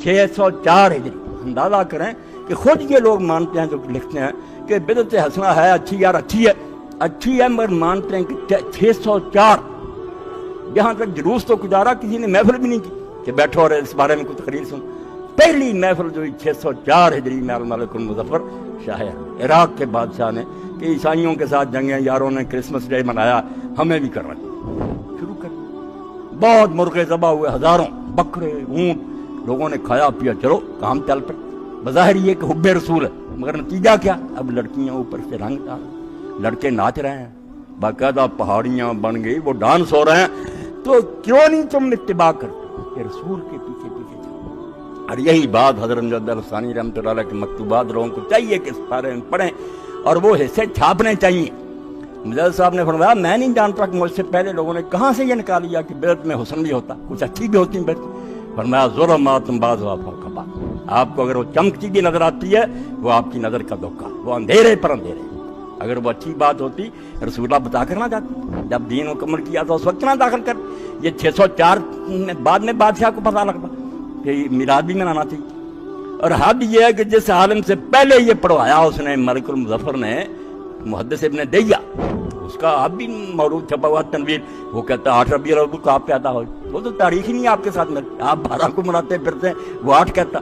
604 ہجری. اندازہ کریں کہ خود یہ لوگ مانتے ہیں جو لکھتے ہیں کہ بدعت حسنہ ہے اچھی یار اچھی ہے مگر مانتے ہیں کہ 604. یہاں تک جلوس تو گزارا کسی نے محفل بھی نہیں کی کہ بیٹھو اور اس بارے میں کچھ تقریر سن. پہلی محفل جو 604 ہجری میں الملک المظفر شاہ عراق کے بادشاہ نے کہ عیسائیوں کے ساتھ جنگیں یاروں نے کرسمس ڈے منایا ہمیں بھی کرنا شروع کر. بہت مرغے ذبح ہوئے, ہزاروں بکرے اونٹ لوگوں نے کھایا پیا, چلو کام چل پڑے. بظاہر یہ کہ حب رسول ہے مگر نتیجہ کیا؟ اب لڑکیاں اوپر سے رنگ ڈال, لڑکے ناچ رہے ہیں, باقاعدہ پہاڑیاں بن گئی, وہ ڈانس ہو رہے ہیں. تو کیوں نہیں تم اتباع کرتے کہ رسول کے پیچھے پیچھے چلو. اور یہی بات حضرت مجدد الثانی رحمۃ اللہ علیہ کے مکتوبات لوگوں کو چاہیے کہ اس بارے میں پڑھیں اور وہ حصے چھاپنے چاہیے. مجدد صاحب نے فرمایا میں نہیں جانتا کہ مجھ سے پہلے لوگوں نے کہاں سے یہ نکال لیا کہ بدعت میں حسن بھی ہوتا, کچھ اچھی بھی ہوتی بدعت. فرمایا ظلمات بعض فوق بعض. آپ کو اگر وہ چمکتی بھی نظر آتی ہے وہ آپ کی نظر کا دھوکہ, وہ اندھیرے پر اندھیرے. اگر وہ اچھی بات ہوتی رسول اللہ بتا کر نہ جاتے, جب دین مکمل کیا تو اس وقت نہ داخل کر. یہ 604 میں بعد میں بادشاہ کو پتہ لگتا کہ میلاد بھی منانا چاہیے. اور حد یہ ہے کہ جس عالم سے پہلے یہ پڑھوایا اس نے ملک المظفر نے, محدث ابن دیہ, اس کا اب بھی موروث چھپا ہوا تنویر, وہ کہتا ہے 8 ربیع الاول کو آپ پیدا ہوئے. وہ تو تاریخ ہی نہیں آپ کے ساتھ میں, آپ 12 کو مناتے پھرتے ہیں, وہ 8 کہتا.